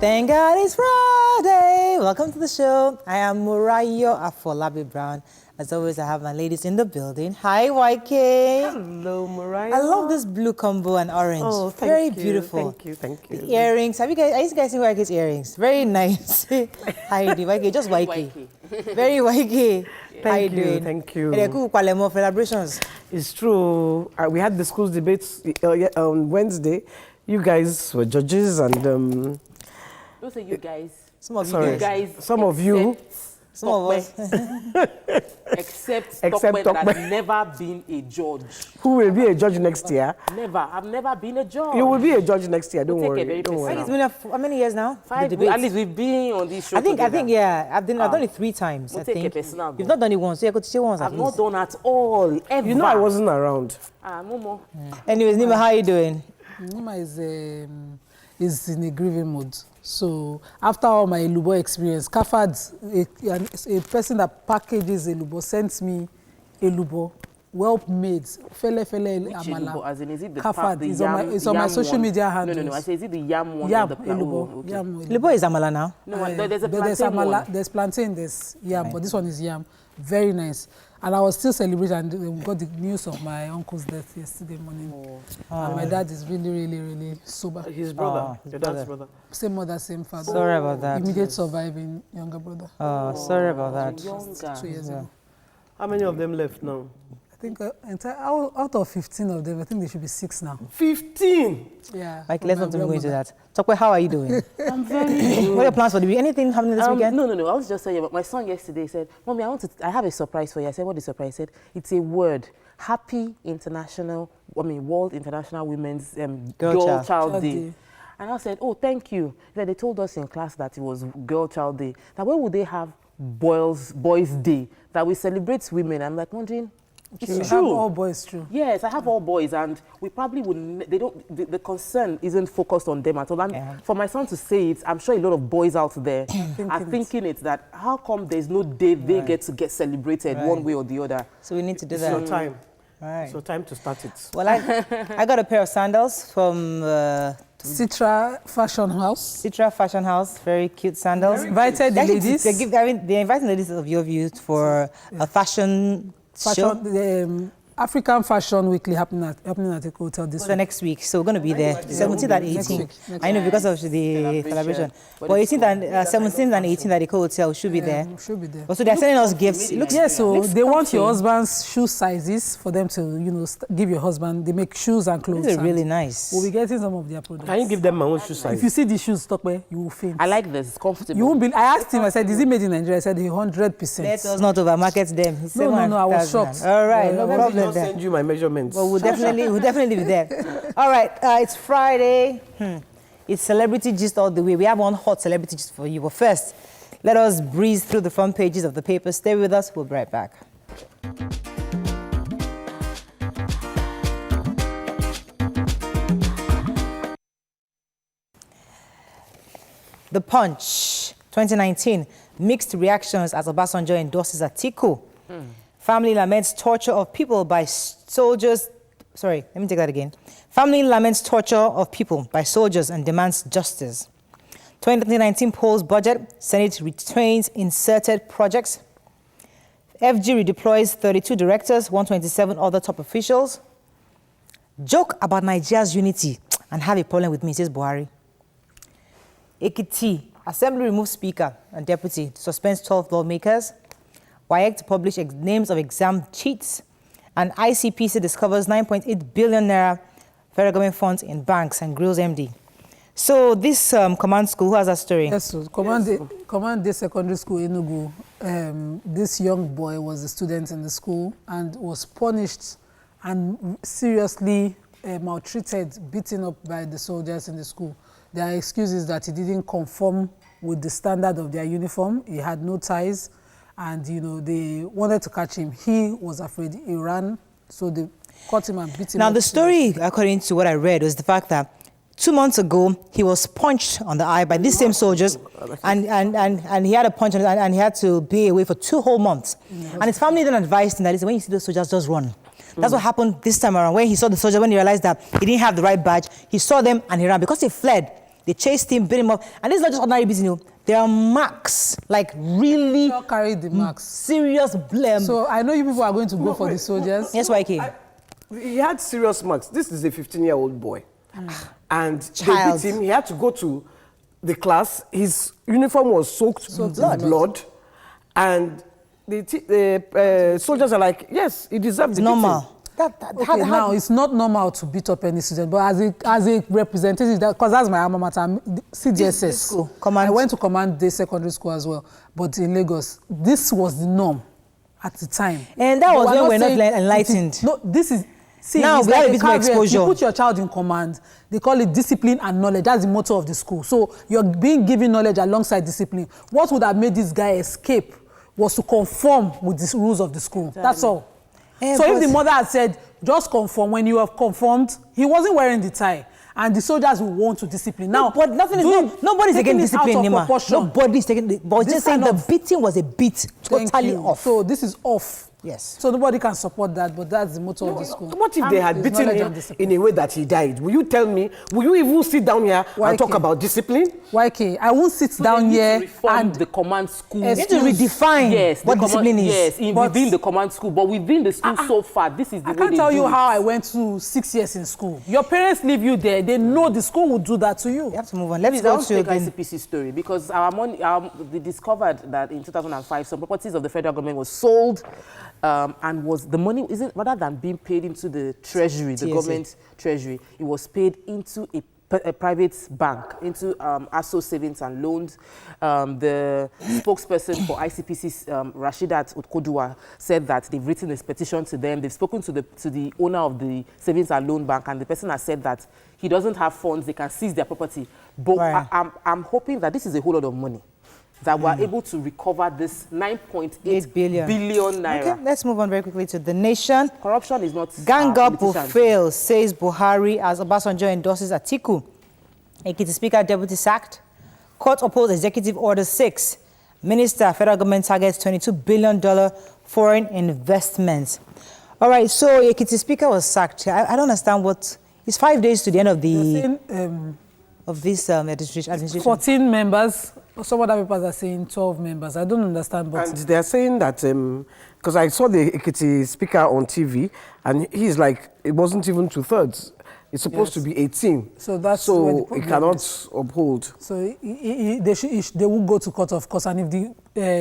Thank God it's Friday. Welcome to the show. I am Murayo Afolabi Brown. As always, I have my ladies in the building. Hi, YK. Hello, Mariah. I love this blue combo and orange. Oh, thank Very you. beautiful. Thank you. The earrings. Are you guys seeing YK's earrings? Very nice. Heidi, YK, just YK. Very YK. How you doing? Thank you. Celebrations. It's true. We had the school debates on Wednesday. You guys were judges and... Don't say you guys. Some of Sorry. you guys. Some of you. Some of us. Except Tokwe that has never been a judge. Who will be a judge next year? Never. I've never been a judge. You will be a judge next year. Don't worry. Don't worry. It's been how many years now? 5. At least we've been on this show. I think yeah. I've done it 3 times. We'll I take think. a personal. You've not done it once. So you could say once. I've not done at all. Ever. You know I wasn't around. No more. Anyways, Nima, how are you doing? Nima is in a grieving mood. So after all my Elubo experience, Kafad, a person that packages Elubo, sent me Elubo, well made, fele amala. As in, is it the Kafad the is yam, on my social media handles. No. I say, is it the yam one? Yam, or the Elubo. okay. Yam, Elubo is amala now. No, there's a there's plantain amala, one. there's plantain, there's yam, but this one is yam. Very nice. And I was still celebrating, and we got the news of my uncle's death yesterday morning. And my dad is really sober. His brother. Your dad's brother. Same mother, same father. Sorry about that. Immediate surviving younger brother. Sorry about that. Younger. 2 years ago. How many of them left now? I think out of 15 of them, I think there should be 6 now. 15! Yeah. Like, let's not even go into that. Tokwe, how are you doing? I'm very good. What are your plans for the week? Anything happening this weekend? No. I was just saying, but my son yesterday said, Mommy, I have a surprise for you. I said, what is the surprise? He said, it's a word. Happy World International Women's Girl Child Day. And I said, oh, thank you. They told us in class that it was Girl Child Day. Now, where would they have Boys Day? That we celebrate women. I'm like wondering, it's You true. have all boys, true. Yes, I have all boys, and we probably would. They don't. The concern isn't focused on them at all. And for my son to say it, I'm sure a lot of boys out there are thinking it. That how come there's no day they get to get celebrated one way or the other? So we need to do It's that. your time. Right. It's your time to start it. Well, I got a pair of sandals from Citra Fashion House. Citra Fashion House. Very cute sandals. Invited the ladies. They're inviting the ladies of your views for a fashion show. The African Fashion Weekly happening at the hotel this For week. the next week, so we're going to be there, 17th and 18th. I know because of the celebration. But 18th and 17th and 18th at the hotel should be there. Should be there. But so they're sending us gifts. It looks So looks they want comfy. your husband's shoe sizes for them to, give your husband. They make shoes and clothes. These are really and nice. We'll be getting some of their products. Can you give them my own shoe size? If you see the shoes, Tokwe, you will faint. I like this. It's comfortable. You won't be. I asked him. I said, "Is it made in Nigeria?" I said, "100%." Let us not overmarket them. He said No, I was 1,000. shocked. All right, no Let me problem just there. send you my measurements. Well, we'll definitely be there. All right, it's Friday. It's Celebrity Gist all the way. We have one hot celebrity gist for you. But first, let us breeze through the front pages of the paper. Stay with us. We'll be right back. The Punch, 2019. Mixed reactions as Obasanjo endorses Atiku. Family laments torture of people by soldiers. Sorry, let me take that again. Family laments torture of people by soldiers and demands justice. 2019 polls budget. Senate retains inserted projects. FG redeploys 32 directors, 127 other top officials. Joke about Nigeria's unity and have a problem with me, says Buhari. Ekiti, Assembly removes Speaker and Deputy, suspends 12 lawmakers. WAEC to publish names of exam cheats. And ICPC discovers 9.8 billion naira federal government funds in banks and grills MD. So this command school, who has that story? Yes, so Command Day Secondary School Enugu. This young boy was a student in the school and was punished and seriously maltreated, beaten up by the soldiers in the school. Their excuse is that he didn't conform with the standard of their uniform. He had no ties, and they wanted to catch him. He was afraid. He ran, so they caught him and beat him. Now the story, according to what I read, was the fact that 2 months ago he was punched on the eye by these same soldiers, and he had a punch on it, and he had to be away for 2 whole months. And his family then advised him that, listen, when you see those soldiers, just run. That's what happened this time around. When he saw the soldier, when he realized that he didn't have the right badge, he saw them and he ran. Because he fled, They chased him, beat him up. And this is not just ordinary beating, you know. There are marks, like really carry the marks. Serious blame. So I know you people are going to go for the soldiers. Yes, YK. He had serious marks. This is a 15-year-old boy. And Child. they beat him. He had to go to the class. His uniform was soaked with blood. And the soldiers are like, yes, he deserves the normal. Okay, now it's not normal to beat up any student, but as a representative, because that's my alma mater, CDSS. I went to Command Day Secondary School as well, but in Lagos, this was the norm at the time. And that was when we're not enlightened. No, this is. See, now we have a bit more exposure. You put your child in command, they call it discipline and knowledge. That's the motto of the school. So you're being given knowledge alongside discipline. What would have made this guy escape was to conform with the rules of the school. That's all. So if the mother had said, just conform, when you have conformed, he wasn't wearing the tie. And the soldiers will want to discipline. Now, but nobody's taking discipline anymore. Nobody's taking, but just saying the beating was a beat totally off. So this is off. Yes. So nobody can support that, but that's the motto of the school. What if they had beaten him in a way that he died? Will you tell me? Will you even sit down here and talk about discipline? YK, I won't sit down here and the command school. You need to redefine what discipline is. Yes, within the command school, but within the school so far, this is the way I can't tell you how I went to 6 years in school. Your parents leave you there. They know the school will do that to you. You have to move on. Let's go to the ICPC story, because our money, they discovered that in 2005, some properties of the federal government was sold, and the money isn't, rather than being paid into the treasury, the government treasury, it was paid into a private bank, into ASO Savings and Loans. The spokesperson for ICPC, Rashidat Utkodua, said that they've written a petition to them. They've spoken to the owner of the Savings and Loan Bank, and the person has said that he doesn't have funds, they can seize their property. But I'm hoping that this is a whole lot of money, that we're able to recover this 9.8 billion naira. Okay, let's move on very quickly to The Nation. Corruption is not... Gang up will fail, says Buhari as Obasanjo endorses Atiku. Ekiti Speaker Deputy sacked. Court opposed Executive Order 6. Minister, federal government targets $22 billion foreign investments. All right, so Ekiti Speaker was sacked. I don't understand what... It's 5 days to the end of the... of this administration. 14 members. Some other papers are saying 12 members. I don't understand. But and they're saying that, because I saw the Ekiti Speaker on TV, and he's like, it wasn't even 2/3. It's supposed to be 18. So that's where the problem cannot uphold. So they will go to court, of course, and if the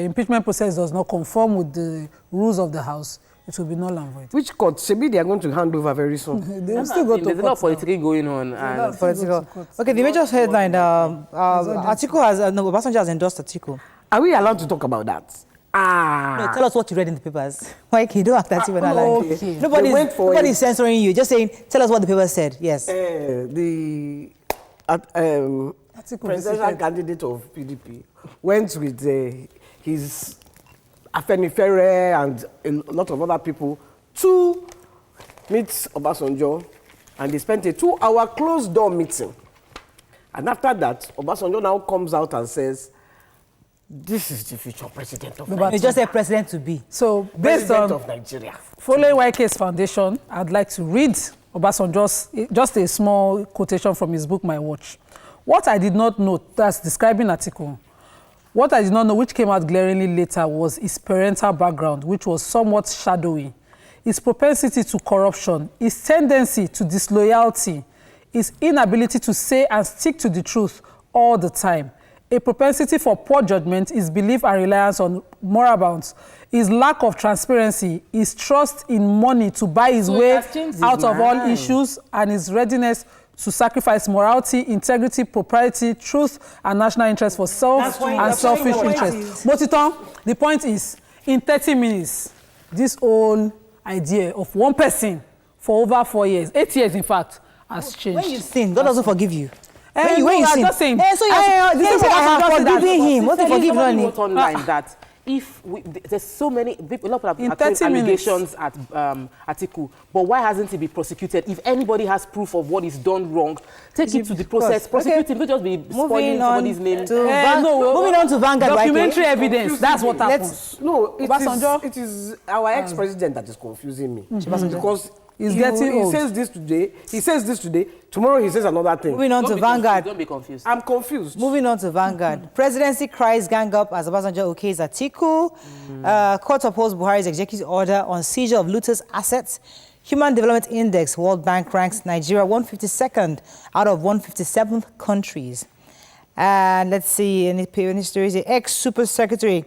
impeachment process does not conform with the rules of the House, it will be null and void. Which court? Maybe they are going to hand over very soon. They will still go to court. There's a lot of politics going on. Okay, the major headline, Atiku has, Obasanjo has endorsed Atiku. Are we allowed to talk about that? No, tell us what you read in the papers. Why you don't have that even okay. Nobody's censoring you. Just saying, tell us what the paper said. Yes. The presidential candidate of PDP went with his Afenifere and a lot of other people to meet Obasanjo, and they spent a 2-hour closed-door meeting. And after that, Obasanjo now comes out and says, this is the future president of Nigeria. It's just a president to be. So, based on of Nigeria. Following YK's foundation, I'd like to read Obasanjo's, just a small quotation from his book, My Watch. What I did not know, that's describing Atiku. What I did not know, which came out glaringly later, was his parental background, which was somewhat shadowy. His propensity to corruption, his tendency to disloyalty, his inability to say and stick to the truth all the time, a propensity for poor judgment, his belief and reliance on moral bounds, his lack of transparency, his trust in money to buy his way out of all issues, and his readiness to sacrifice morality, integrity, propriety, truth, and national interest for self and selfish interest. Motiton, the point is, in 30 minutes, this whole idea of one person for over 4 years, 8 years in fact, has changed. When you sin, God doesn't forgive you. When you sin, just saying. So I have forgiven him. What forgive only? Online that if there's so many, a lot of people have allegations at Atiku, but why hasn't he been prosecuted? If anybody has proof of what is done wrong, take it to the process, prosecute him. Don't just be spoiling somebody's name. Moving on to Vanguard. Documentary evidence. That's what happens. No, it is our ex-president that is confusing me. Because He's getting He old. says this today, tomorrow he says another thing. Moving on to Vanguard. Don't be confused. I'm confused. Moving on to Vanguard. Presidency cries gang up as Obasanjo okays Atiku. Court upholds Buhari's executive order on seizure of looters' assets. Human Development Index, World Bank ranks Nigeria 152nd out of 157 countries. And let's see, any stories? The ex-super secretary,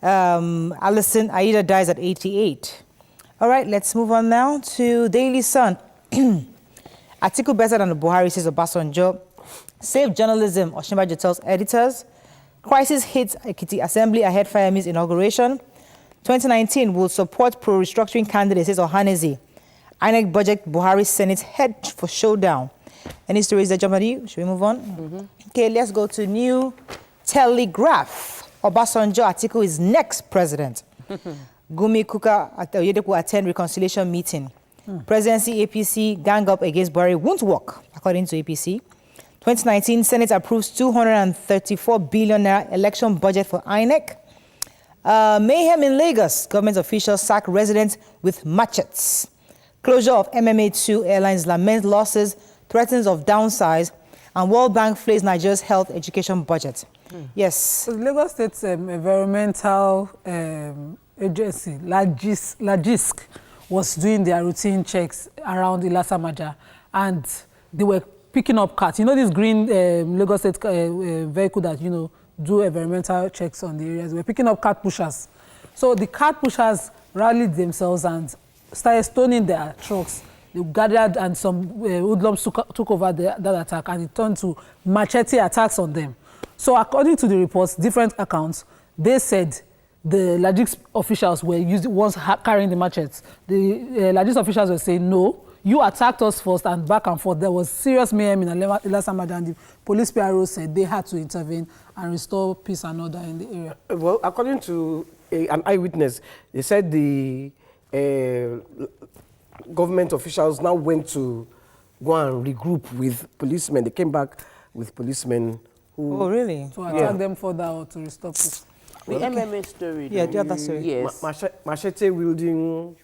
Alison Aida, dies at 88. All right, let's move on now to Daily Sun. Atiku better than the Buhari, says Obasanjo. Save journalism, Osinbajo tells editors. Crisis hits Ekiti Assembly ahead Fayemi's inauguration. 2019 will support pro-restructuring candidates, says Ohaneze. INEC budget, Buhari Senate head for showdown. Any stories that jump at you? Should we move on? Okay, let's go to New Telegraph. Obasanjo Atiku is next president. Gumi Kuka at Oyedepo attend reconciliation meeting. Presidency APC gang up against Buhari won't work, according to APC. 2019 Senate approves 234 billion naira election budget for INEC. Mayhem in Lagos. Government officials sack residents with machetes. Closure of MMA2 airlines laments losses, threatens of downsize, and World Bank flays Nigeria's health education budget. Yes. So the Lagos State Environmental Agency, LAGISC, was doing their routine checks around Ilasamaja, and they were picking up cars. You know this green Lagos State vehicle that, do environmental checks on the areas? They were picking up cart pushers. So the cart pushers rallied themselves and started stoning their trucks. They gathered and some hoodlums took over that attack, and it turned to machete attacks on them. So according to the reports, different accounts, they said the LAGIS officials were ones carrying the machetes. The LAGIS officials were saying, no, you attacked us first, and back and forth. There was serious mayhem in Ilasamaja, and the police PRO said they had to intervene and restore peace and order in the area. Well, according to an eyewitness, they said the government officials now went to go and regroup with policemen. They came back with policemen who... Oh, really? To attack them further or to restore peace. The MMA story. Yeah, the other story. Yes. Machete-wielding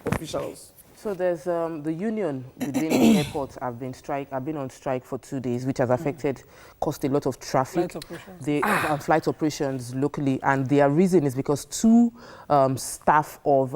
officials. So there's the union within the airport have been on strike for 2 days, which has caused a lot of traffic. Flight operations locally, and their reason is because two staff of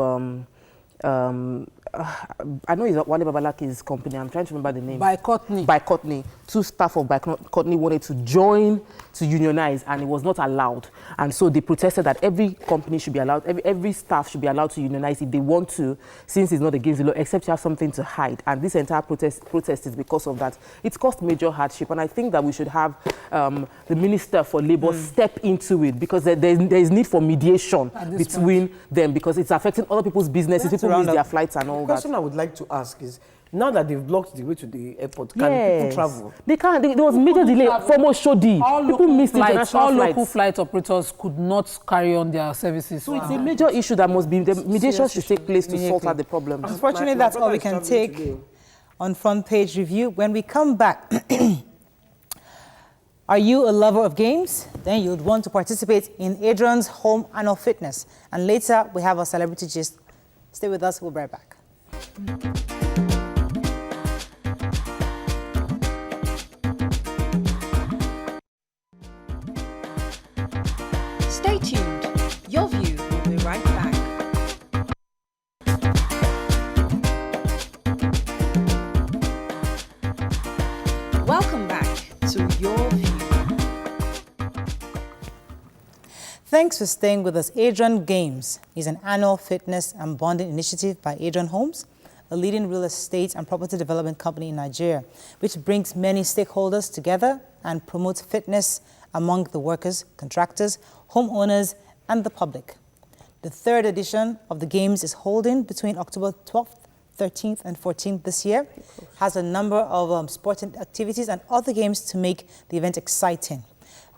I know it's Wale Babalaki's company. I'm trying to remember the name. By Courtney. By Courtney. Two staff of Courtney wanted to join to unionize, and it was not allowed. And so they protested that every company should be allowed, every staff should be allowed to unionize if they want to, since it's not against the law, except you have something to hide. And this entire protest is because of that. It's caused major hardship, and I think that we should have the Minister for Labour step into it, because there is need for mediation between them, because it's affecting other people's businesses. People miss their flights and all that. The question I would like to ask is, now that they've blocked the way to the airport, can people travel? They can't. There was major delay from Oshodi. People missed international flights. All local flight operators could not carry on their services. So it's a major issue that must be, the mediation should take place to sort out the problem. Unfortunately, that's all we can take on Front Page Review. When we come back, are you a lover of games? Then you'd want to participate in Adrian's Home Annual Fitness. And later, we have our celebrity gist. Stay with us. We'll be right back. Stay tuned. Your View will be right back. Welcome back to Your View. Thanks for staying with us. Adrian Games is an annual fitness and bonding initiative by Adrian Homes, a leading real estate and property development company in Nigeria, which brings many stakeholders together and promotes fitness among the workers, contractors, homeowners, and the public. The third edition of the Games is holding between October 12th, 13th, and 14th this year. Has a number of sporting activities and other games to make the event exciting.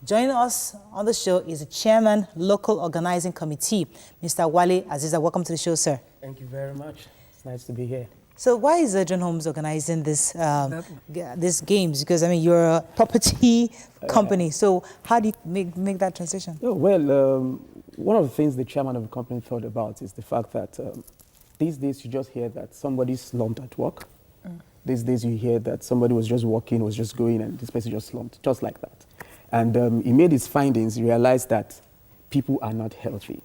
Joining us on the show is the Chairman, Local Organizing Committee, Mr. Wale Aziza. Welcome to the show, sir. Thank you very much. It's nice to be here. So why is Adrian Homes organizing this games? Because, I mean, you're a property company. So how do you make that transition? Oh, well, one of the things the chairman of the company thought about is the fact that these days you just hear that somebody slumped at work. These days you hear that somebody was just walking, was just going, and this person just slumped, just like that. And he made his findings. He realized that people are not healthy.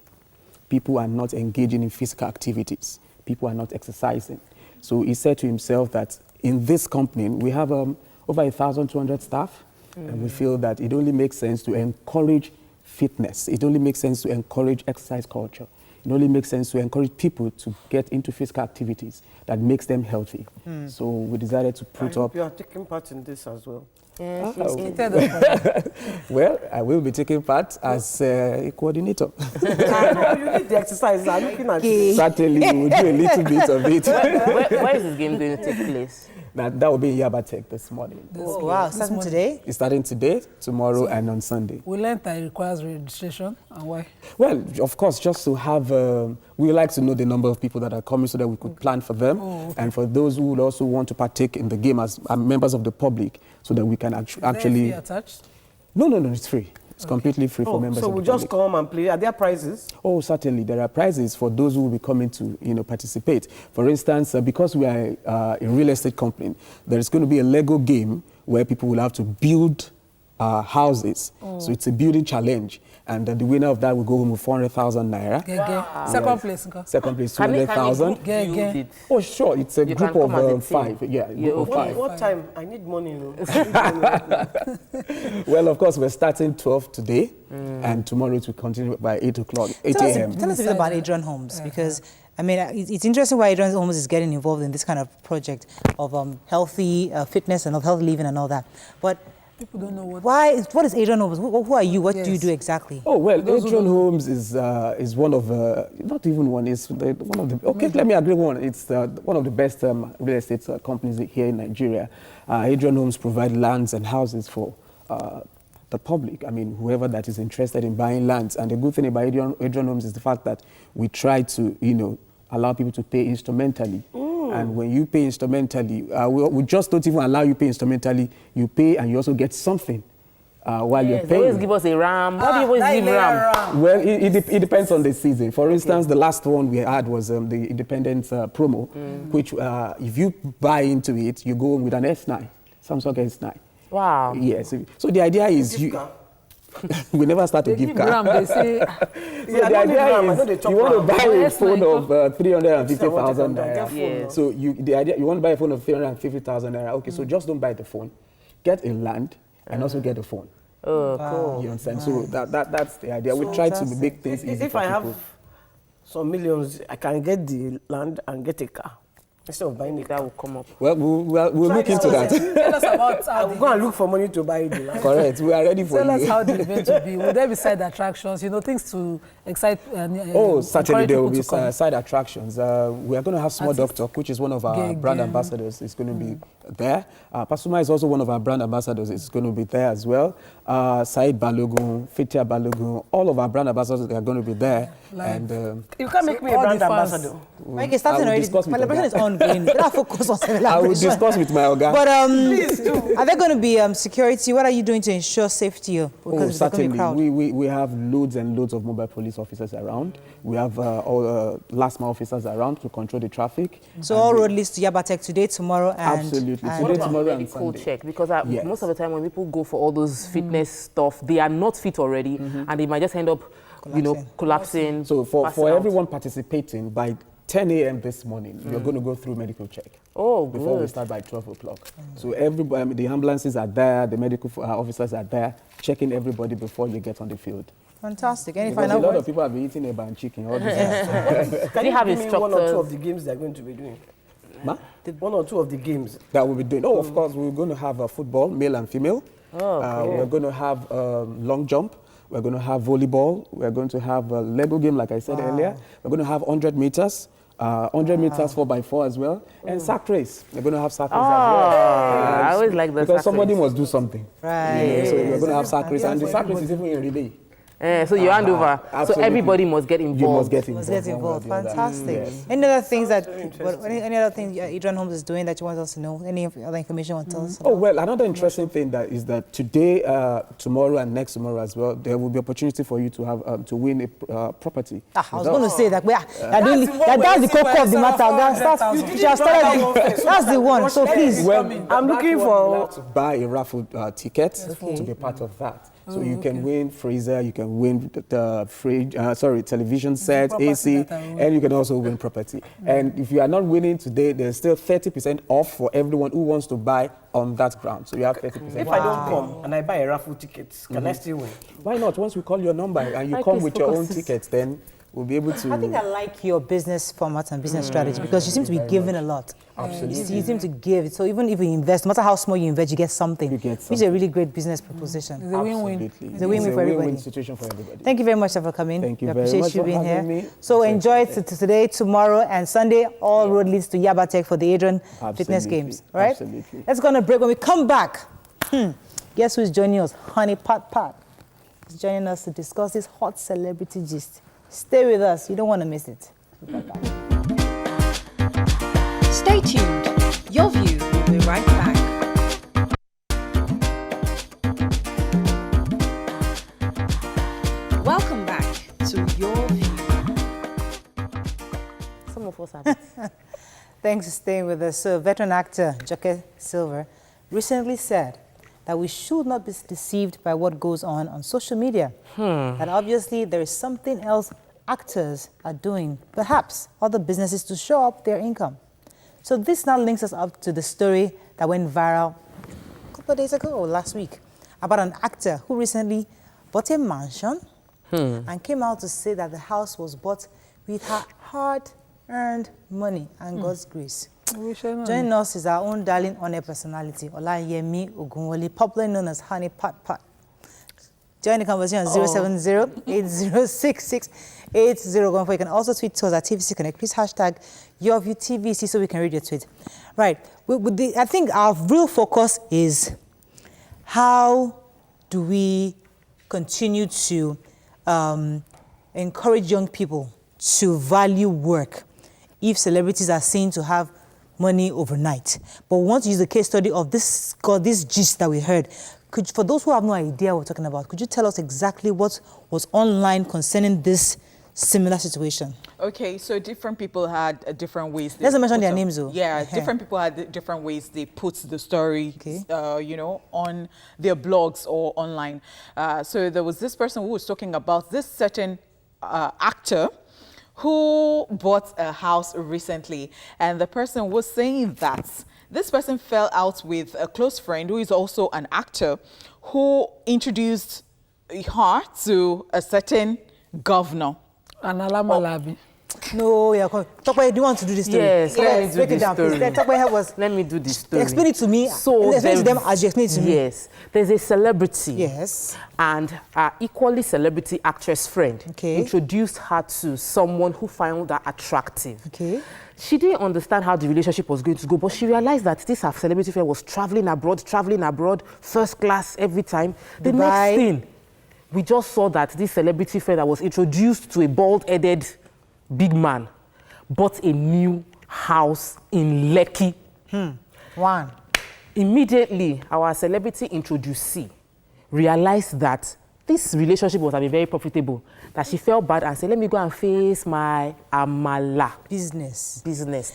People are not engaging in physical activities. People are not exercising. So he said to himself that in this company, we have over 1,200 staff, and we feel that it only makes sense to encourage fitness. It only makes sense to encourage exercise culture. It only makes sense to encourage people to get into physical activities that makes them healthy. So we decided to put up... You are taking part in this as well. Yes, Well, I will be taking part as a coordinator. I know you need the exercise. I'm looking at you. Certainly, we will do a little bit of it. where is this game going to take place? That will be in Yaba Tech this morning. Oh, wow, starting today? It's starting today, tomorrow, and on Sunday. We learned that it requires registration, and why? Well, of course, just to have, we like to know the number of people that are coming so that we could plan for them. And for those who would also want to partake in the game as members of the public, so that we can actually... Is there a fee attached? No, it's free. It's completely free for members so of the we public. just come and play. Are there prizes? Oh, certainly. There are prizes for those who will be coming to, participate. For instance, because we are a real estate company, there is going to be a Lego game where people will have to build houses. So it's a building challenge. And the winner of that will go home with 400,000 naira. Wow. Second place. Second place, 200,000. Oh, sure. It's a group of 5. Yeah, a group of 5. What time? I need money. Well, of course, we're starting 12 today, and tomorrow it will continue by 8 o'clock, 8 a.m. Tell us a bit about Adrian Homes, because, I mean, it's interesting why Adrian Homes is getting involved in this kind of project of healthy fitness and of healthy living and all that. But people don't know what. What is Adrian Homes? Who are you? What do you do exactly? Oh, well, Adrian Homes is one of, not even one, it's one of the, okay, let me agree one. It's one of the best real estate companies here in Nigeria. Adrian Homes provide lands and houses for the public. I mean, whoever that is interested in buying lands. And the good thing about Adrian Homes is the fact that we try to, allow people to pay instrumentally. And when you pay instrumentally, we just don't even allow you pay instrumentally. You pay and you also get something while you're paying. They always give us a ram. What do you always give ram? Well, it depends on the season. For instance, the last one we had was the Independence promo, which if you buy into it, you go home with an S9, Samsung S9. Wow. Yes. So the idea is we never start to give car. They say, so the idea is you want to buy a phone of 350,000 naira. Yes. So the idea you want to buy a phone of 350,000 naira. Okay, so just don't buy the phone, get a land and also get a phone. Oh, cool. You understand? So that's the idea. We try to make things easy. If for I people. have some millions, I can get the land and get a car. Instead of buying it, That will come up. Well, we'll look into that. tell us about how I'm going to look for money to buy the land. Correct. We are ready for Tell us you. how the event will be. Will there be side attractions? Things to excite. Certainly there will be come. side attractions. We are going to have Small Doctor, which is one of our brand ambassadors. It's going to be there. Pasuma is also one of our brand ambassadors. It's going to be there as well. Said Balogun, Fitia Balogun, all of our brand ambassadors are going to be there. And you can't make me a brand ambassador. Like it's starting already. Celebration is ongoing. Focus on celebration. I will discuss with my Oga. But Please do. are there going to be security? What are you doing to ensure safety? Because there's going to be crowd. We have loads and loads of mobile police officers around. We have all last mile officers around to control the traffic. So all road leads to Yaba Tech today, tomorrow, and absolutely and today, tomorrow, and Medical Sunday. check, because most of the time when people go for all those fitness stuff, they are not fit already, and they might just end up, collapsing. So for out. everyone participating, by 10 a.m. this morning, you're going to go through medical check. Oh, before we start by 12 o'clock. So everybody, the ambulances are there, the medical officers are there, checking everybody before you get on the field. Fantastic. Any Because final a lot words? of people have been eating eba and chicken all this. Can you have give me one or instructors? two of the games they're going to be doing? Ma? One or two of the games. That we'll be doing. Oh, of course, we're going to have football, male and female. We're going to have long jump. We're going to have volleyball. We're going to have a Lego game, like I said earlier. We're going to have 100 meters. 100 meters 4x4 as well, and sack race. We're going to have sack race as well. I always like the because sack somebody race. must do something. Right. So we're going to have sack race, and the sack race is even in relay. So you hand over. So Absolutely. everybody must get involved. You must get Must involved. get involved. one way or the other. Fantastic. Yes. Any other things any other things Adrian Holmes is doing that you want us to know? Any other information you want to tell us about? Oh, well, another interesting thing is that today, tomorrow, and next tomorrow as well, there will be opportunity for you to have to win a property. I was going to say that that's the core of the matter. That's the one. So please. Well, I'm looking for to buy a raffle ticket to be part of that. So you can win freezer, you can win the fridge, television set, AC, and you can also win property. And if you are not winning today, there's still 30% off for everyone who wants to buy on that ground. So you have 30%. If I don't come and I buy a raffle ticket, can I still win? Why not? Once we call your number and you Like come this with your own focuses. tickets, then we'll be able to. I think I like your business format and business strategy because you seem to be giving a lot. Absolutely. You seem to give. So even if you invest, no matter how small you invest, you get something. You get Which is a really great business proposition. It's a win-win. Absolutely. It's a win-win for everybody. win-win situation for everybody. Thank you very much sir, for coming. Thank you We very appreciate much you for being here. having me. So enjoy today, tomorrow, and Sunday. All road leads to Yaba Tech for the Adrian Fitness Absolutely. Games. All right? Absolutely. Let's go on a break. When we come back, guess who's joining us? Honey Pat Pat is joining us to discuss this hot celebrity gist. Stay with us. You don't want to miss it. Stay tuned. Your View will be right back. Welcome back to Your View. Some of us have it. Thanks for staying with us. So, veteran actor Joke Silver recently said that we should not be deceived by what goes on social media. That obviously there is something else actors are doing, perhaps other businesses, to show up their income. So this now links us up to the story that went viral a couple of days ago or last week about an actor who recently bought a mansion and came out to say that the house was bought with her hard-earned money and God's grace. Joining us is our own darling on-air personality, Olayemi Ogunwole, popularly known as Honey Pat Pat. Join the conversation on 070-8066-8014. You can also tweet to us at TVC Connect. Please hashtag YourViewTVC so we can read your tweet. Right. I think our real focus is how do we continue to encourage young people to value work if celebrities are seen to have money overnight. But we want to use the case study of this gist that we heard. For those who have no idea what we're talking about, could you tell us exactly what was online concerning this similar situation? Okay, so different people had different ways. Let's not mention their names, though. Yeah, different people had different ways they put the story, on their blogs or online. So there was this person who was talking about this certain actor who bought a house recently, and the person was saying that this person fell out with a close friend who is also an actor who introduced her to a certain governor. Malabi. No, yeah. Tokwe, do you want to do this story? Yes, let me do break it this down, story. please. Tokwe, help us. Let me do this story. Explain it to me. So explain it to them as you explain it to me. Yes, there's a celebrity. Yes. And our equally celebrity actress friend introduced her to someone who found her attractive. Okay. She didn't understand how the relationship was going to go, but she realized that this her celebrity friend was traveling abroad, first class every time. The next thing, we just saw that this celebrity friend that was introduced to a bald-headed big man bought a new house in Lekki. One. Immediately, our celebrity introducee realized that this relationship was very profitable, that she felt bad and said, let me go and face my amala. Business.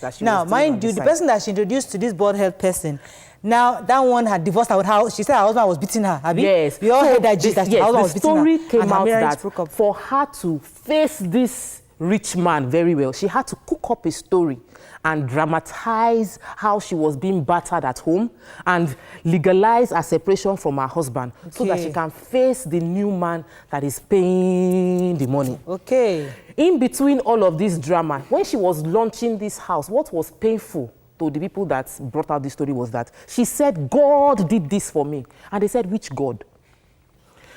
That she now, was doing mind you, the person that she introduced to this bald-headed person, now that one had divorced her with her. She said her husband was beating her. Abi? Yes. We all heard that gist that her husband was beating her. The story came out that broke up. for her to face this rich man very well, she had to cook up a story and dramatize how she was being battered at home and legalize her separation from her husband so that she can face the new man that is paying the money. Okay. In between all of this drama, when she was launching this house, what was painful to the people that brought out this story was that she said, God did this for me. And they said, which God?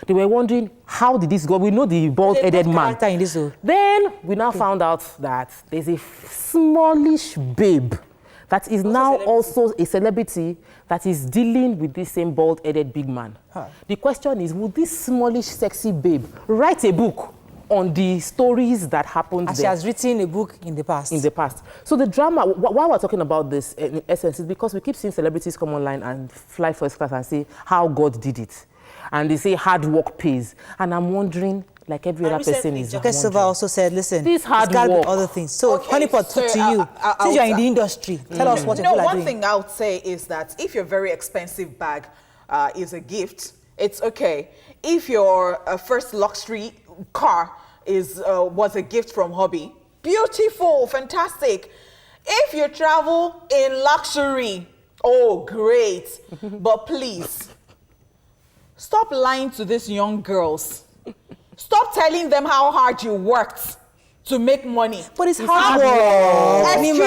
They were wondering, how did this go? We know the bald-headed man. Then we now found out that there's a smallish babe that is now also a celebrity that is dealing with this same bald-headed big man. The question is, will this smallish, sexy babe write a book on the stories that happened there? She has written a book in the past. In the past. So the drama, why we're talking about this in essence is because we keep seeing celebrities come online and fly first class and say how God did it. And they say hard work pays. And I'm wondering, like every other person is wondering. Silva also said, listen, this hard it's got to work. be other things. So, Honeypot, so, to you, since you're in the industry, tell us what people are doing. One thing I would say is that if your very expensive bag is a gift, it's okay. If your first luxury car was a gift from hubby, beautiful, fantastic. If you travel in luxury, oh, great. But please, stop lying to these young girls. Stop telling them how hard you worked to make money. But it's hard work. Excuse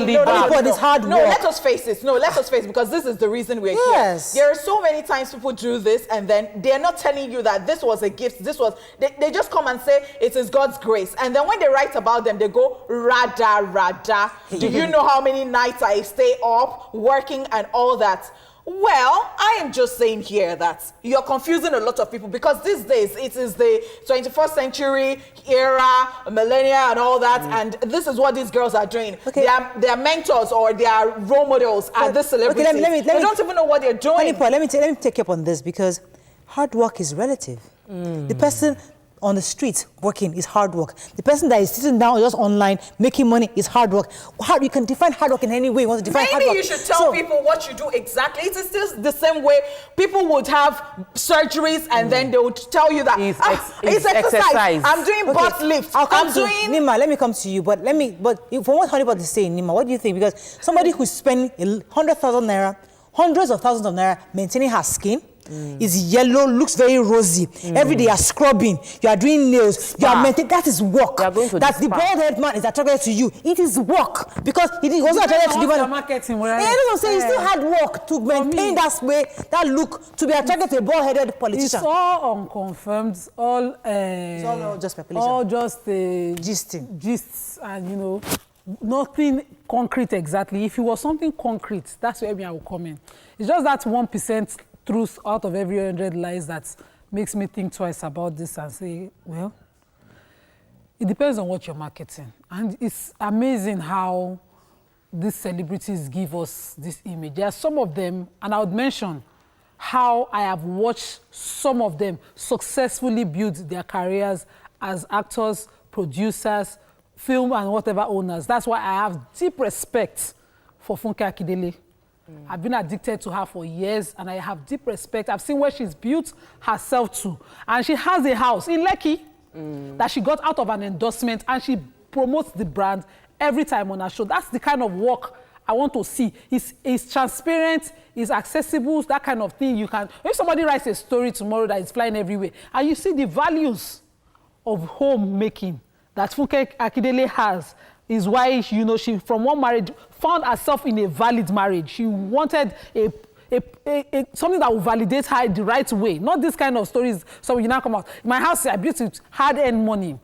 me. But it's hard work. No, let us face it. No, let us face it, because this is the reason we're here. There are so many times people do this and then they're not telling you that this was a gift. They just come and say it is God's grace. And then when they write about them, they go, rada. Do you know how many nights I stay up working and all that? Well, I am just saying here that you're confusing a lot of people, because these days it is the 21st century era, millennia and all that, and this is what these girls are doing. They are mentors or they are role models at this celebrity. Okay, let me, they don't even know what they're doing. Let me take you up on this, because hard work is relative. The person on the street working is hard work. The person that is sitting down just online making money is hard work. You can define hard work in any way you want to define hard work. Maybe you should tell people what you do exactly. It is still the same way people would have surgeries and then they would tell you that it's exercise. I'm doing butt lifts. Nima, let me come to you, but from what Honeypot is saying, Nima, what do you think? Because somebody who's spending 100,000 naira, hundreds of thousands of naira maintaining her skin, is yellow, looks very rosy. Every day you're scrubbing, you are doing nails, you are maintaining. That is work. That the bald-headed man is attracted to you. It is work, because he wasn't attracted to the man. Marketing, It's still hard work to maintain that way, that look, to be attracted to a bald-headed politician. It's all unconfirmed, it's all just speculation. All just gists, and nothing concrete exactly. If it was something concrete, that's where I will come in. It's just that 1% truth out of every 100 lies that makes me think twice about this and say, well, it depends on what you're marketing. And it's amazing how these celebrities give us this image. There are some of them, and I would mention how I have watched some of them successfully build their careers as actors, producers, film and whatever owners. That's why I have deep respect for Funke Akindele. I've been addicted to her for years, and I have deep respect. I've seen where she's built herself to. And she has a house in Lekki that she got out of an endorsement, and she promotes the brand every time on her show. That's the kind of work I want to see. It's transparent, it's accessible, that kind of thing. You can, if somebody writes a story tomorrow that is flying everywhere, and you see the values of homemaking that Funke Akindele has, is why, she, from one marriage, found herself in a valid marriage. She wanted something that will validate her the right way. Not this kind of stories. So you now come out. My house, I built it, hard-earned money.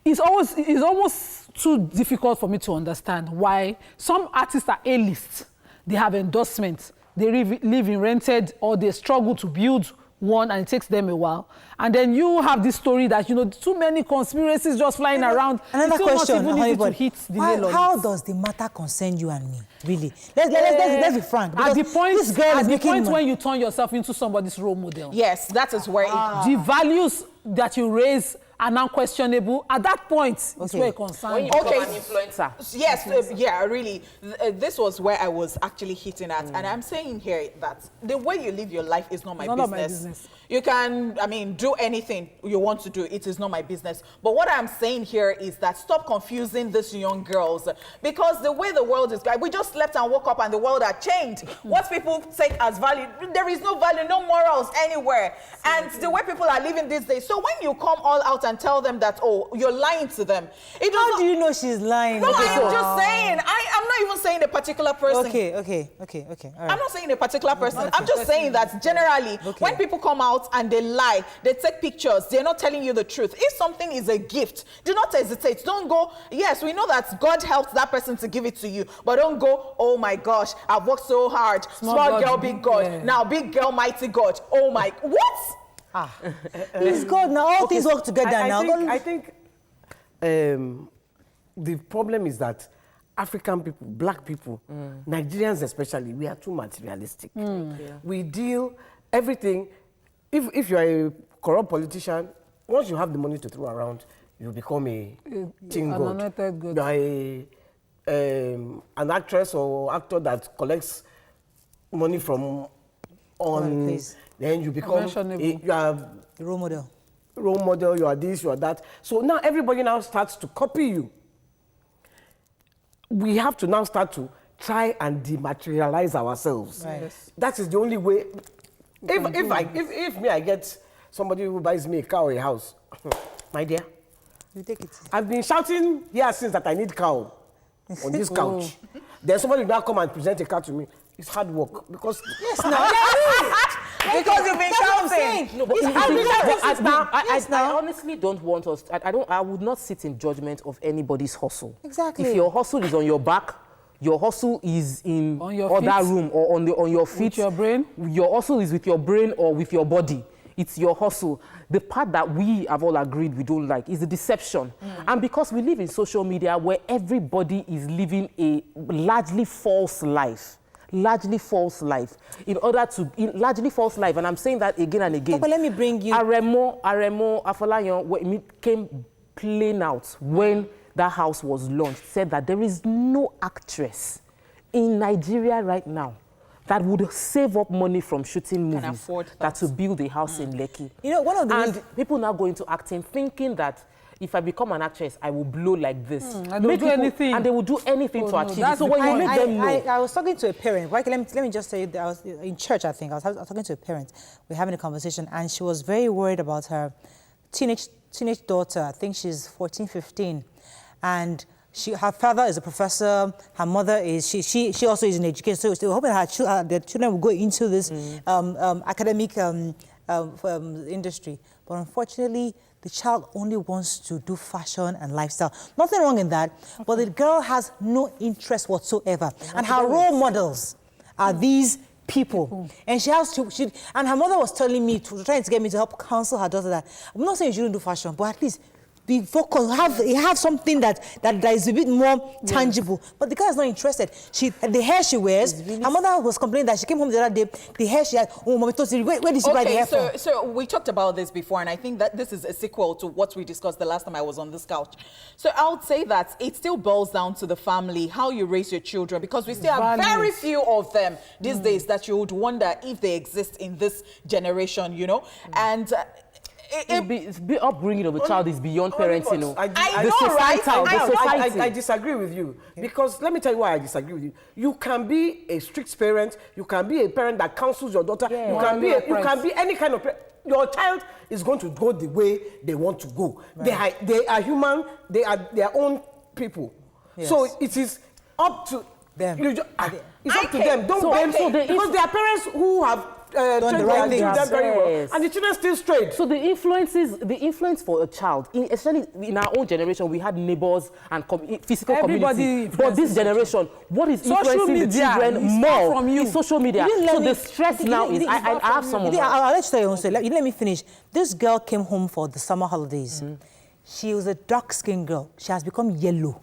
It's almost too difficult for me to understand why some artists are A-list. They have endorsements. They live in rented, or they struggle to build one, and it takes them a while. And then you have this story that, too many conspiracies just flying around. Another question, how it. does the matter concern you and me, really? Let's be frank. At the point when when you turn yourself into somebody's role model. Yes, that is where the values that you raise are now questionable. At that point, it's where it concerns you. Become an influencer. Yes, really. This was where I was actually hitting at. And I'm saying here that the way you live your life is not my business. You can, do anything you want to do. It is not my business. But what I'm saying here is that stop confusing these young girls, because the way the world is going, we just slept and woke up and the world had changed. What people take as value, there is no value, no morals anywhere. And the way people are living these days. So when you come all out and tell them that, oh, you're lying to them. How do you know she's lying? No, I am just saying. I'm not even saying a particular person. Okay. All right. I'm not saying a particular person. I'm just saying that generally, when people come out and they lie, they take pictures, they're not telling you the truth. If something is a gift, do not hesitate. Don't go, yes, we know that God helps that person to give it to you, but don't go, oh my gosh, I've worked so hard. Small girl, big God. Yeah. Now big girl, mighty God. Oh my, what? It's God now. All things work together now. I think the problem is that African people, black people, Nigerians especially, we are too materialistic. We deal everything. If you are a corrupt politician, once you have the money to throw around, you become a teen god. You are an actress or actor that collects money from then you become you are role model. Role model, you are this, you are that. So now everybody now starts to copy you. We have to now start to try and dematerialize ourselves. Right. Yes. That is the only way. If I get somebody who buys me a car or a house, my dear, you take it. I've been shouting here since that I need cow on this couch. Then somebody will now come and present a car to me. It's hard work because because you've been shouting. No, but I honestly don't want us. I would not sit in judgment of anybody's hustle. Exactly. If your hustle is on your back, your hustle is in other room or on your feet. With your brain. Your hustle is with your brain or with your body. It's your hustle. The part that we have all agreed we don't like is the deception. And because we live in social media where everybody is living a largely false life. Largely false life. Largely false life. And I'm saying that again and again. But let me bring you... Aremo Afolayan came plain out when that house was launched, said that there is no actress in Nigeria right now that would save up money from shooting movies that to build a house in Lekki. You know, one of the... And people now go into acting thinking that if I become an actress, I will blow like this. And they will do anything. And they will do anything to achieve it. So when you make them know... I was talking to a parent. Let me just say that I was in church, I think. I was talking to a parent. We were having a conversation, and she was very worried about her teenage daughter. I think she's 14, 15. And her father is a professor. Her mother is... She also is in education. So they were hoping that their children will go into this academic industry. But unfortunately, the child only wants to do fashion and lifestyle. Nothing wrong in that, but the girl has no interest whatsoever. And her role models are these people. And she has to, and her mother was telling me, trying to get me to help counsel her daughter that, I'm not saying you shouldn't do fashion, but at least be focused, have something that is a bit more tangible. But the girl is not interested. The hair she wears, her mother was complaining that she came home the other day, the hair she had, oh, mommy, where did she buy the hair from? So we talked about this before, and I think that this is a sequel to what we discussed the last time I was on this couch. So I would say that it still boils down to the family, how you raise your children, because we still have very few of them these days that you would wonder if they exist in this generation, you know? And... The upbringing of a child is beyond parents, you know. I disagree with you. Because let me tell you why I disagree with you. You can be a strict parent. You can be a parent that counsels your daughter. Yeah. You can be any kind of parent. Your child is going to go the way they want to go. Right. They are human. They are their own people. Yes. So it is up to them. It's up to them. Don't blame them. Because there are parents who have done the right things very well, and the children still straight. So the influence for a child, especially in our own generation, we had neighbors and physical community. But this generation, what is influencing the children more is social media. So the stress now is, I have someone. I'll let you tell you also. Let me finish. This girl came home for the summer holidays. She was a dark-skinned girl. She has become yellow.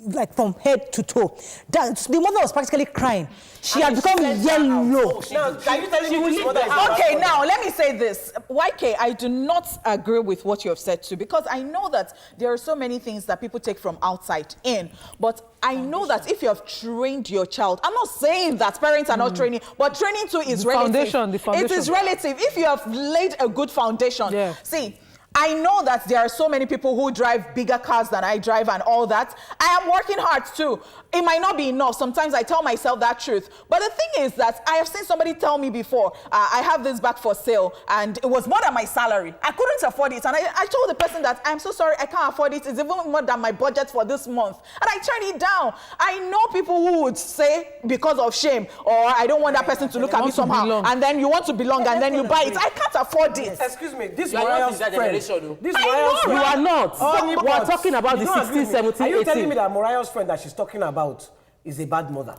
Like from head to toe. The mother was practically crying. She had become yellow. Okay, now let me say this. YK, I do not agree with what you have said too, because I know that there are so many things that people take from outside in. But I know that if you have trained your child, I'm not saying that parents are not training, but training too is relative. The foundation. It is relative. If you have laid a good foundation. See, I know that there are so many people who drive bigger cars than I drive and all that. I am working hard too. It might not be enough. Sometimes I tell myself that truth. But the thing is that I have seen somebody tell me before, I have this bag for sale, and it was more than my salary. I couldn't afford it. And I told the person that, I'm so sorry, I can't afford it. It's even more than my budget for this month. And I turned it down. I know people who would say because of shame, or I don't want that person to look at me somehow. And then you want to belong, and then you buy it. I can't afford it. Excuse me, this You are not in that friend. generation. This I Mariah's know, friend. You are not. Oh, We are talking about the 16, 17, Are you 18. telling me that Mariah's friend that she's talking about is a bad mother?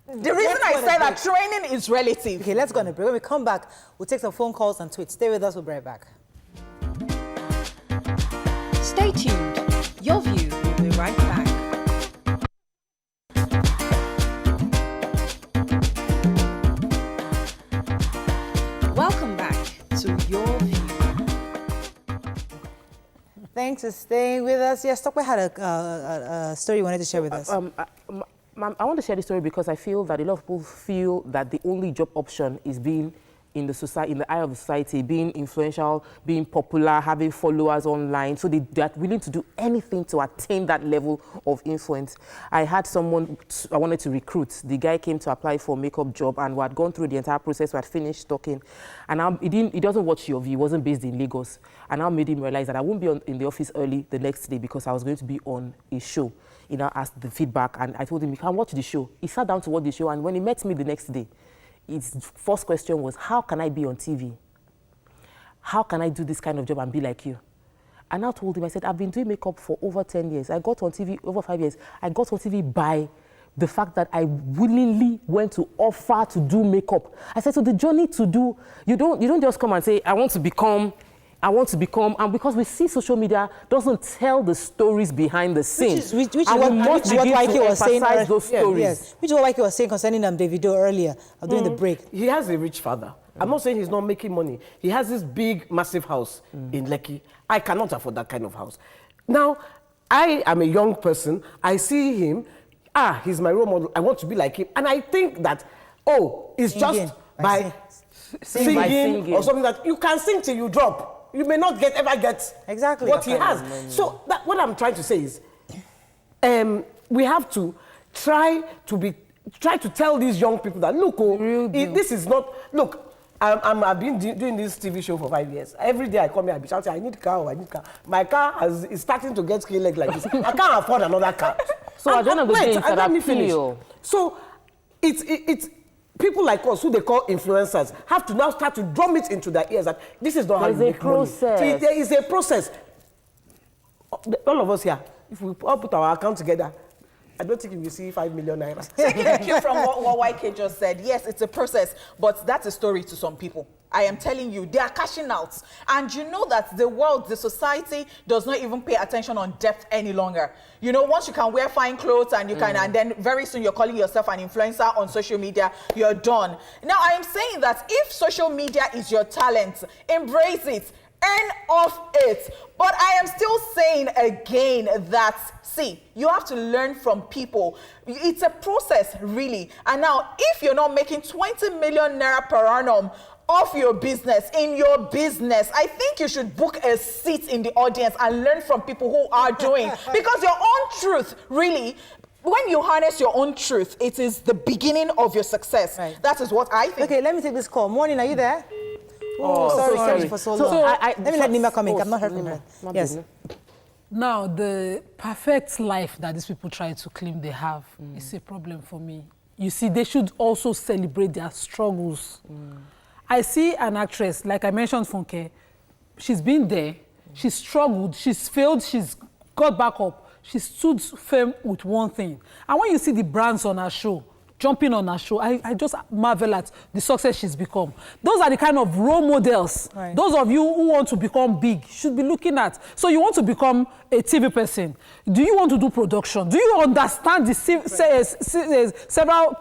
The reason I say that training is relative. Okay, let's go on a break. When we come back, we'll take some phone calls and tweets. Stay with us, we'll be right back. Stay tuned. Your View will be right back. Welcome back to Your View. Thanks for staying with us. Yes, Tokwe had a story you wanted to share with us. I want to share this story because I feel that a lot of people feel that the only job option is being in the society, in the eye of the society, being influential, being popular, having followers online. So they are willing to do anything to attain that level of influence. I had someone I wanted to recruit. The guy came to apply for a makeup job, and we had gone through the entire process. We had finished talking, and now he doesn't watch Your View. He wasn't based in Lagos, and I made him realize that I won't be in the office early the next day because I was going to be on a show. He now asked the feedback, and I told him, you can watch the show. He sat down to watch the show, and when he met me the next day, his first question was, how can I be on TV? How can I do this kind of job and be like you? And I told him, I said, I've been doing makeup for over 10 years. I got on TV over 5 years. I got on TV by the fact that I willingly went to offer to do makeup. I said, so the journey to do, you don't just come and say, I want to become, and because we see social media doesn't tell the stories behind the scenes. Which is what YK was saying. Those stories. Yes. Which is what YK was saying concerning Davido earlier, during the break. He has a rich father. I'm not saying he's not making money. He has this big, massive house in Lekki. I cannot afford that kind of house. Now, I am a young person. I see him. He's my role model. I want to be like him. And I think that, it's just by singing or something that you can sing till you drop. You may not ever get exactly what he has. So what I'm trying to say is, we have to try to tell these young people that, look, this is not, look, I've been doing this TV show for 5 years. Every day I come here, I be shouting, I need car. My car is starting to get scale leg like this. I can't afford another car. So at the end of the day, it's an appeal. So it's people like us, who they call influencers, have to now start to drum it into their ears that this is not how you make money. See, there is a process. All of us here, if we all put our account together, I don't think you will see 5 million naira. Taking a cue from what YK just said, yes, it's a process, but that's a story to some people. I am telling you, they are cashing out. And you know that the world, the society does not even pay attention on depth any longer. You know, once you can wear fine clothes and you can, and then very soon you're calling yourself an influencer on social media, you're done. Now, I am saying that if social media is your talent, embrace it. Earn off it. But I am still saying again that, see, you have to learn from people. It's a process, really. And now, if you're not making 20 million naira per annum off your business, in your business, I think you should book a seat in the audience and learn from people who are doing. Because your own truth, really, when you harness your own truth, it is the beginning of your success. Right. That is what I think. Okay, let me take this call. Morning, are you there? Sorry for so long. Let me let Nima come in. I've not heard from her. Yes. Now, the perfect life that these people try to claim they have is a problem for me. You see, they should also celebrate their struggles. I see an actress, like I mentioned, Funke, she's been there, she's struggled, she's failed, she's got back up, she stood firm with one thing. And when you see the brands on her show, jumping on her show, I just marvel at the success she's become. Those are the kind of role models. Right. Those of you who want to become big should be looking at. So you want to become a TV person. Do you want to do production? Do you understand the several,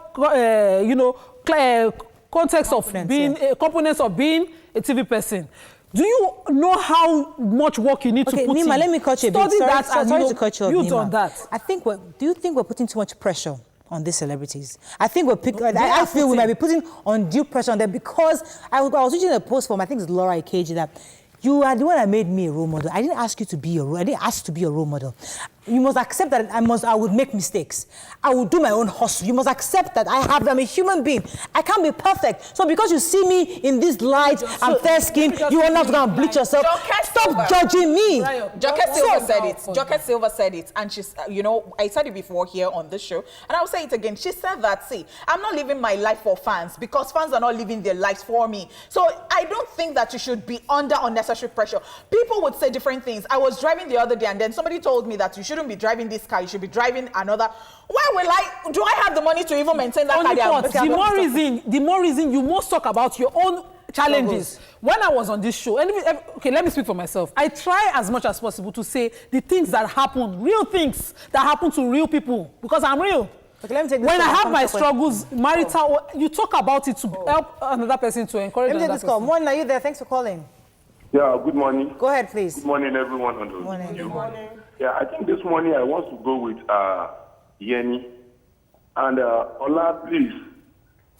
context of being, components of being a TV person? Do you know how much work you need to put in? Nima, let me cut you a bit. Sorry to cut you off, Nima. On that. I think, do you think we're putting too much pressure on these celebrities? I think I feel we might be putting undue pressure on them because I was reading a post from, I think it's Laura Ikeji, that You are the one that made me a role model. I didn't ask you to be a role. I didn't ask you to be a role model. You must accept that I would make mistakes. I will do my own hustle. You must accept that I'm a human being. I can't be perfect. So because you see me in this light and fair skin, you are not going to bleach yourself. Stop judging me. Joket Silva said it. Joket Silva said it. And she's, I said it before here on this show. And I'll say it again. She said that, see, I'm not living my life for fans because fans are not living their lives for me. So I don't think that you should be under unnecessary pressure. People would say different things. I was driving the other day and then somebody told me that you shouldn't be driving this car, you should be driving another. Do I have the money to even maintain that car? The more reason you must talk about your own challenges. When I was on this show, okay, let me speak for myself. I try as much as possible to say the things that happen, real things that happen to real people, because I'm real. Okay, let me take this when I have my struggles, marital, you talk about it to help another person, to encourage another person. Let me take this call. Morning, are you there? Thanks for calling. Yeah, good morning. Go ahead, please. Good morning, everyone. Good morning. Good morning. Yeah, I think this morning I want to go with Yeni. And Ola, please,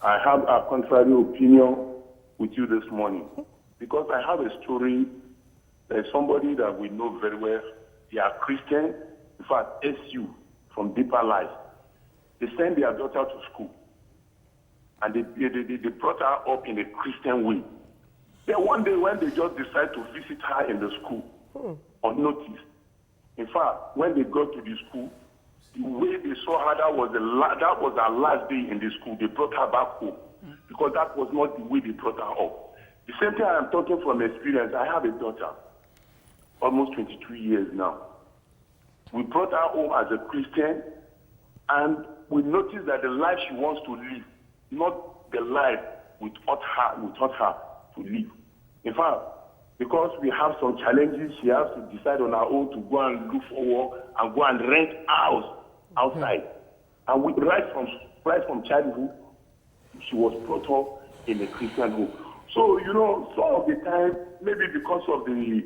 I have a contrary opinion with you this morning. Because I have a story. There's somebody that we know very well. They are Christian. In fact, SU from Deeper Life. They send their daughter to school. And they brought her up in a Christian way. Then one day when they just decide to visit her in the school, unnoticed. In fact, when they got to the school, the way they saw her, that was her last day in the school. They brought her back home because that was not the way they brought her up. The same thing I'm talking from experience. I have a daughter, almost 22 years now. We brought her home as a Christian, and we noticed that the life she wants to live, not the life we taught her to live. In fact, because we have some challenges, she has to decide on her own to go and look for work and go and rent house outside. And right from childhood, she was brought up in a Christian home. So, some of the time, maybe because of the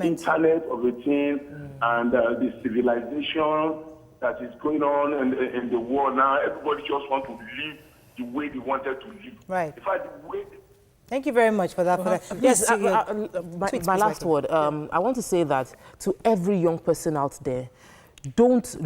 internet of the thing and the civilization that is going on in the world now, everybody just wants to live the way they wanted to live. Right. In fact, the way Thank you very much for that. Yes, my last word. I want to say that to every young person out there, don't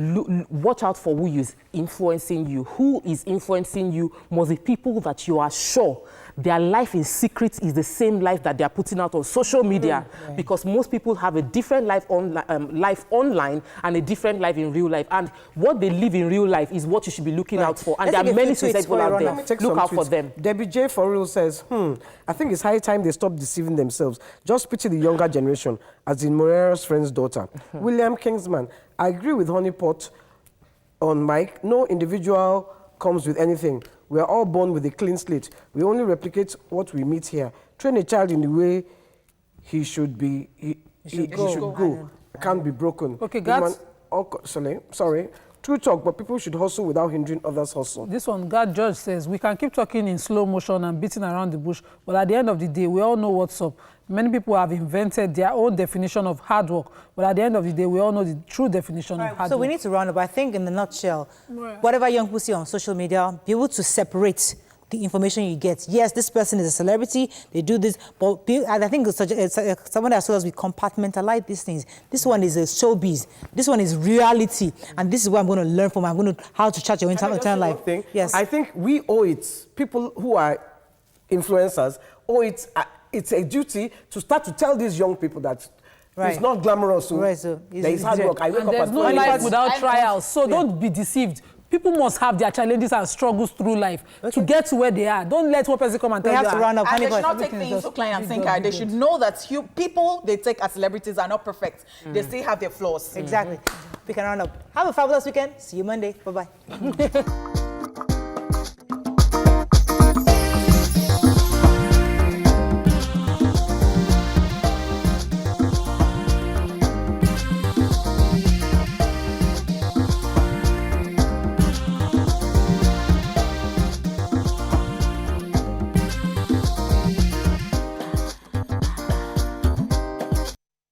watch out for who is influencing you. Who is influencing you must be people that you are sure their life in secret is the same life that they are putting out on social media, because most people have a different life online and a different life in real life. And what they live in real life is what you should be looking out for. And there are many people out there. Look out for them. Debbie J. for real says, I think it's high time they stop deceiving themselves. Just pity the younger generation, as in Morera's friend's daughter. William Kingsman, I agree with Honeypot on Mike. No individual comes with anything. We are all born with a clean slate. We only replicate what we meet here. Train a child in the way he should be. He should go. Can't be broken. Okay, guys. Sorry. True talk, but people should hustle without hindering others' hustle. This one, God Judge says, we can keep talking in slow motion and beating around the bush, but at the end of the day, we all know what's up. Many people have invented their own definition of hard work, but at the end of the day, we all know the true definition of hard work. So we need to round up. I think in the nutshell, whatever young people see on social media, be able to separate the information you get. Yes, this person is a celebrity, they do this, but I think someone has told us we compartmentalize these things. This one is a showbiz, this one is reality, and this is what I'm going to learn from. I'm going to how to chat your entire life. Yes. I think we owe it, people who are influencers, owe it, it's a duty to start to tell these young people that it's not glamorous. So there is hard work. There's no life without trials, so don't be deceived. People must have their challenges and struggles through life to get to where they are. Don't let one person come and tell you. We have to run up. And they should not take things hook, line, and sinker. They should know that people they take as celebrities are not perfect. They still have their flaws. Exactly. We can run up. Have a fabulous weekend. See you Monday. Bye-bye.